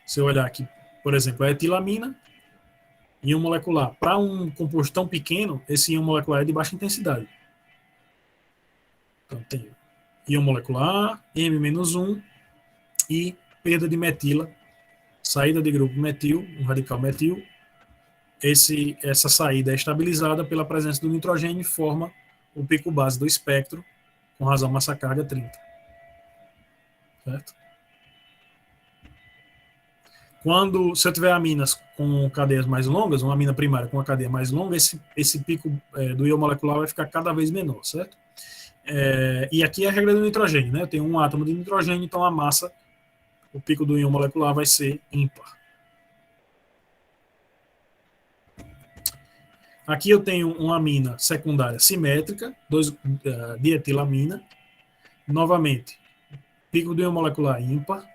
se eu olhar aqui, por exemplo, a etilamina, íon molecular. Para um composto tão pequeno, esse íon molecular é de baixa intensidade. Então, tem íon molecular, M-1 e perda de metila, saída de grupo metil, um radical metil. Essa saída é estabilizada pela presença do nitrogênio e forma o pico base do espectro, com razão massa-carga 30. Certo? Se eu tiver aminas com cadeias mais longas, uma amina primária com uma cadeia mais longa, esse pico do íon molecular vai ficar cada vez menor, certo? E aqui é a regra do nitrogênio, né? Eu tenho um átomo de nitrogênio, então a massa, o pico do íon molecular vai ser ímpar. Aqui eu tenho uma amina secundária simétrica, dietilamina. Novamente, pico de uma molecular ímpar.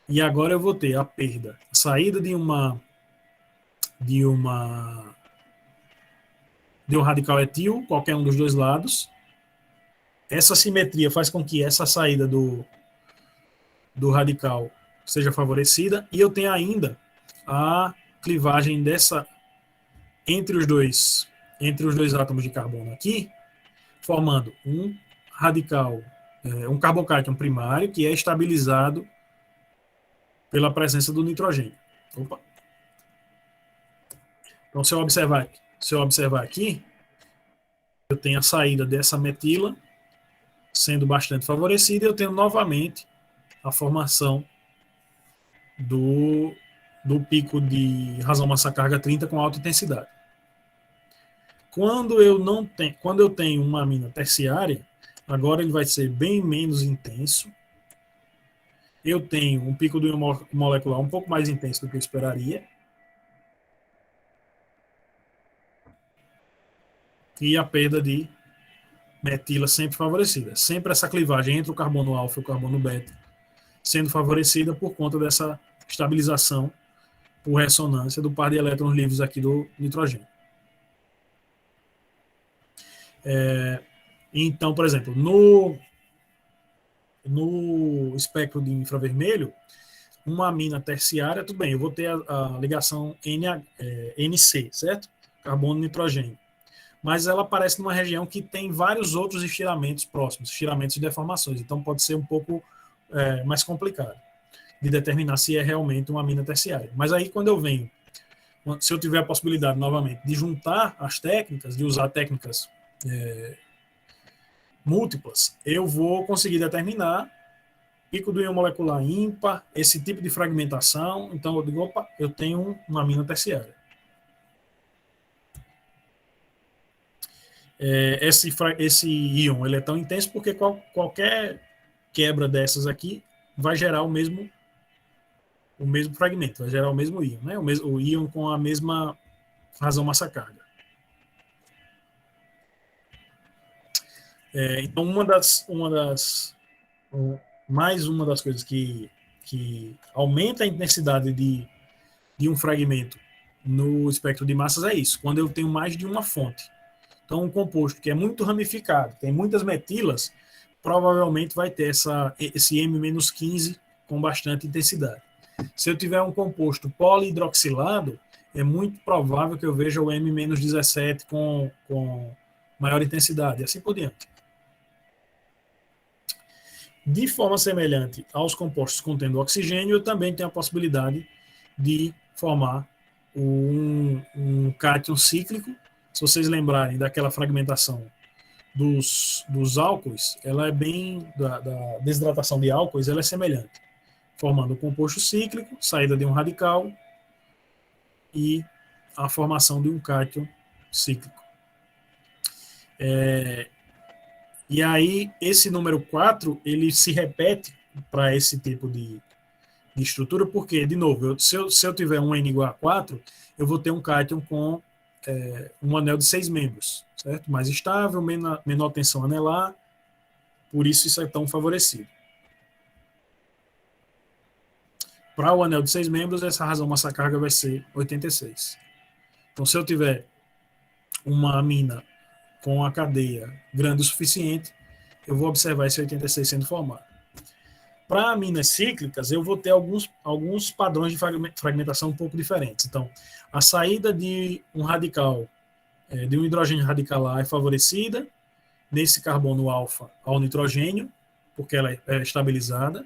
E agora eu vou ter a perda, a saída de um radical etil, qualquer um dos dois lados. Essa simetria faz com que essa saída do radical seja favorecida, e eu tenho ainda a clivagem entre os dois átomos de carbono aqui, formando um radical, um carbocation primário, que é estabilizado pela presença do nitrogênio. Opa. Então, se eu observar aqui, eu tenho a saída dessa metila sendo bastante favorecida, e eu tenho novamente a formação do pico de razão massa carga 30 com alta intensidade. Quando eu tenho uma amina terciária, agora ele vai ser bem menos intenso. Eu tenho um pico de molecular um pouco mais intenso do que eu esperaria. E a perda de metila sempre favorecida. Sempre essa clivagem entre o carbono alfa e o carbono beta sendo favorecida por conta dessa estabilização por ressonância do par de elétrons livres aqui do nitrogênio. Então, por exemplo, no espectro de infravermelho, uma amina terciária, tudo bem, eu vou ter a ligação NC, certo? Carbono-nitrogênio. Mas ela aparece numa região que tem vários outros estiramentos próximos, estiramentos de deformações, então pode ser um pouco mais complicado de determinar se é realmente uma amina terciária. Mas aí, se eu tiver a possibilidade, novamente, de juntar as técnicas, de usar técnicas múltiplas, eu vou conseguir determinar pico do íon molecular ímpar, esse tipo de fragmentação. Então, eu digo, opa, eu tenho uma amina terciária. Esse íon ele é tão intenso porque qualquer quebra dessas aqui vai gerar o mesmo fragmento, vai gerar o mesmo íon, né? O íon com a mesma razão massa carga. Então, mais uma das coisas que aumenta a intensidade de um fragmento no espectro de massas é isso, quando eu tenho mais de uma fonte. Então, um composto que é muito ramificado, tem muitas metilas, provavelmente vai ter esse M-15 com bastante intensidade. Se eu tiver um composto polihidroxilado, é muito provável que eu veja o M-17 com maior intensidade, e assim por diante. De forma semelhante aos compostos contendo oxigênio, eu também tenho a possibilidade de formar um cátion cíclico. Se vocês lembrarem daquela fragmentação dos álcoois, ela é da desidratação de álcoois, ela é semelhante, formando um composto cíclico, saída de um radical e a formação de um cátion cíclico. E aí, esse número 4, ele se repete para esse tipo de estrutura, porque, de novo, se eu tiver um N igual a 4, eu vou ter um cátion com um anel de 6 membros, certo? Mais estável, menor tensão anelar, por isso é tão favorecido. Para o anel de 6 membros, essa razão massa carga vai ser 86. Então, se eu tiver uma amina com a cadeia grande o suficiente, eu vou observar esse 86 sendo formado. Para aminas cíclicas, eu vou ter alguns padrões de fragmentação um pouco diferentes. Então, a saída de um radical, de um hidrogênio radical é favorecida nesse carbono alfa ao nitrogênio, porque ela é estabilizada.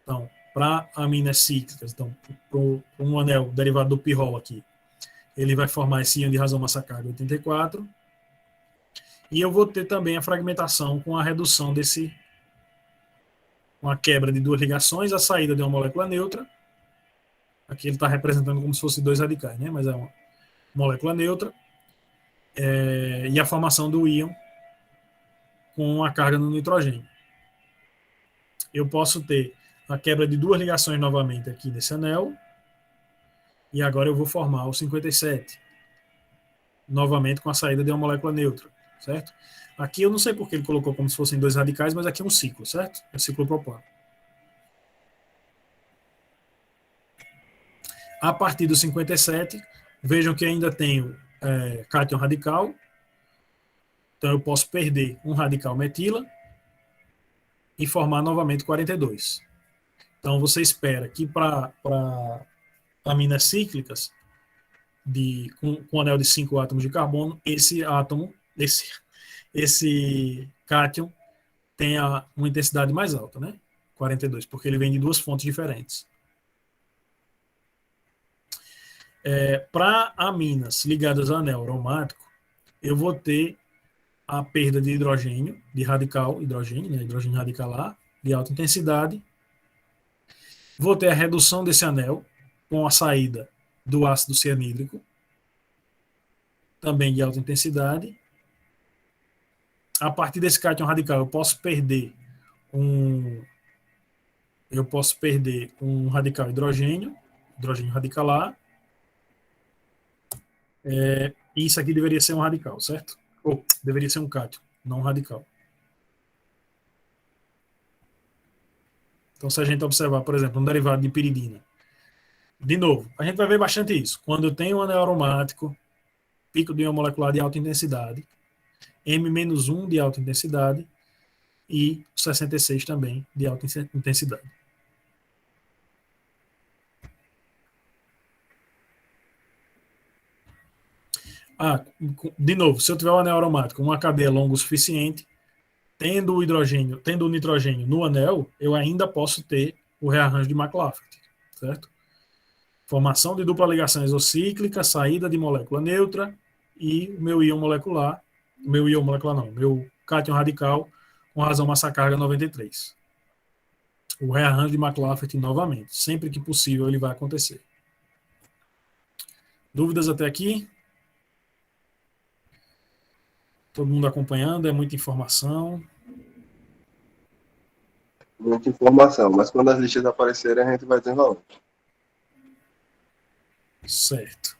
Então, para aminas cíclicas, então, para um anel derivado do pirrol aqui, ele vai formar esse íon de razão massa carga 84. E eu vou ter também a fragmentação com a redução com a quebra de duas ligações, a saída de uma molécula neutra. Aqui ele está representando como se fosse dois radicais, né? Mas é uma molécula neutra. E a formação do íon com a carga no nitrogênio. Eu posso ter a quebra de duas ligações novamente aqui nesse anel. E agora eu vou formar o 57. novamente com a saída de uma molécula neutra, certo? Aqui eu não sei porque ele colocou como se fossem 2 radicais, mas aqui é um ciclo, certo? É ciclo propano. A partir do 57, vejam que ainda tenho cátion radical, então eu posso perder um radical metila e formar novamente 42. Então você espera que para aminas cíclicas com anel de 5 átomos de carbono, esse cátion tenha uma intensidade mais alta, né? 42, porque ele vem de 2 fontes diferentes. Para aminas ligadas a anel aromático, eu vou ter a perda de hidrogênio, de radical hidrogênio, né? Hidrogênio radicalar, de alta intensidade. Vou ter a redução desse anel com a saída do ácido cianídrico, também de alta intensidade. A partir desse cátion radical, eu posso perder um radical hidrogênio radicalar. Isso aqui deveria ser um radical, certo? Ou deveria ser um cátion, não um radical. Então, se a gente observar, por exemplo, um derivado de piridina, de novo, a gente vai ver bastante isso. Quando eu tenho um anel aromático, pico de ion molecular de alta intensidade, M-1 de alta intensidade e 66 também de alta intensidade. De novo, se eu tiver um anel aromático, uma cadeia longa o suficiente, tendo o nitrogênio no anel, eu ainda posso ter o rearranjo de McLafferty, certo? Formação de dupla ligação exocíclica, saída de molécula neutra e o meu meu cátion radical com razão massa carga 93. O rearranjo de McLafferty novamente. Sempre que possível ele vai acontecer. Dúvidas até aqui? Todo mundo acompanhando? É muita informação. Muita informação, mas quando as listas aparecerem, a gente vai desenrolando. Certo.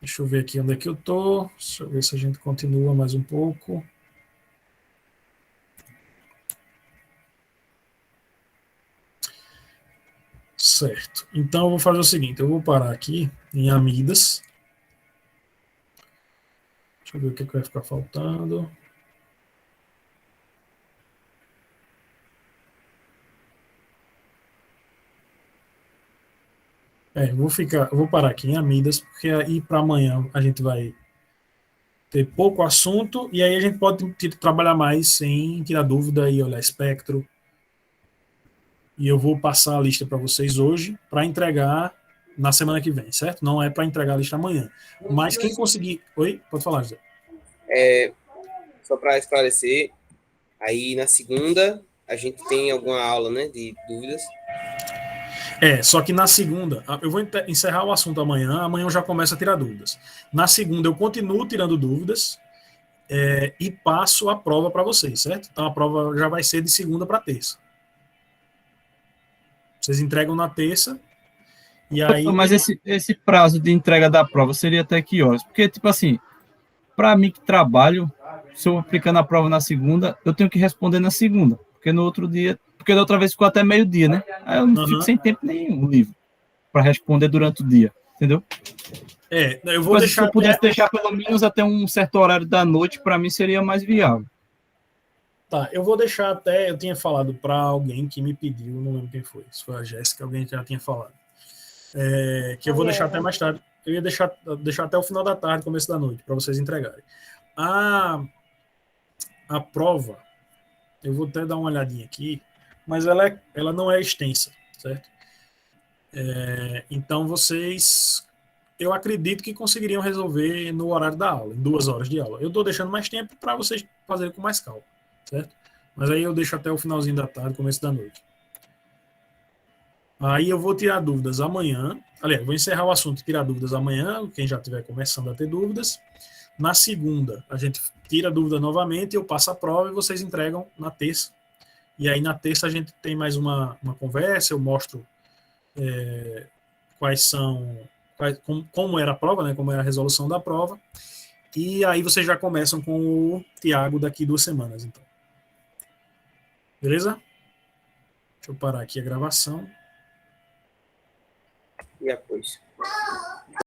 Deixa eu ver aqui onde é que eu tô. Deixa eu ver se a gente continua mais um pouco. Certo. Então eu vou fazer o seguinte, eu vou parar aqui em amidas. Deixa eu ver o que vai ficar faltando. Eu vou parar aqui em amidas, porque aí para amanhã a gente vai ter pouco assunto e aí a gente pode trabalhar mais sem tirar dúvida e olhar espectro. E eu vou passar a lista para vocês hoje para entregar na semana que vem, certo? Não é para entregar a lista amanhã. Mas quem conseguir... Oi? Pode falar, José. Só para esclarecer, aí na segunda a gente tem alguma aula, né, de dúvidas. Só que na segunda, eu vou encerrar o assunto amanhã eu já começo a tirar dúvidas. Na segunda eu continuo tirando dúvidas e passo a prova para vocês, certo? Então a prova já vai ser de segunda para terça. Vocês entregam na terça e aí... Mas esse prazo de entrega da prova seria até que horas? Porque, tipo assim, para mim que trabalho, se eu aplicando a prova na segunda, eu tenho que responder na segunda, porque no outro dia... Porque da outra vez ficou até meio-dia, né? Aí eu não fico sem tempo nenhum livre para responder durante o dia, entendeu? Eu vou deixar... Se eu pudesse deixar pelo menos até um certo horário da noite, para mim seria mais viável. Tá, eu vou deixar até... Eu tinha falado para alguém que me pediu, não lembro quem foi. Se foi a Jéssica, alguém já tinha falado. Que eu vou deixar até mais tarde. Eu ia deixar até o final da tarde, começo da noite, para vocês entregarem. A prova, eu vou até dar uma olhadinha aqui, mas ela não é extensa, certo? Então vocês, eu acredito que conseguiriam resolver no horário da aula, em 2 horas de aula. Eu estou deixando mais tempo para vocês fazerem com mais calma, certo? Mas aí eu deixo até o finalzinho da tarde, começo da noite. Aí eu vou tirar dúvidas amanhã. Aliás, vou encerrar o assunto e tirar dúvidas amanhã, quem já estiver começando a ter dúvidas. Na segunda, a gente tira a dúvida novamente, eu passo a prova e vocês entregam na terça. E aí na terça a gente tem mais uma conversa, eu mostro quais são como era a prova, né? Como era a resolução da prova. E aí vocês já começam com o Tiago daqui 2 semanas, então. Beleza? Deixa eu parar aqui a gravação. E depois.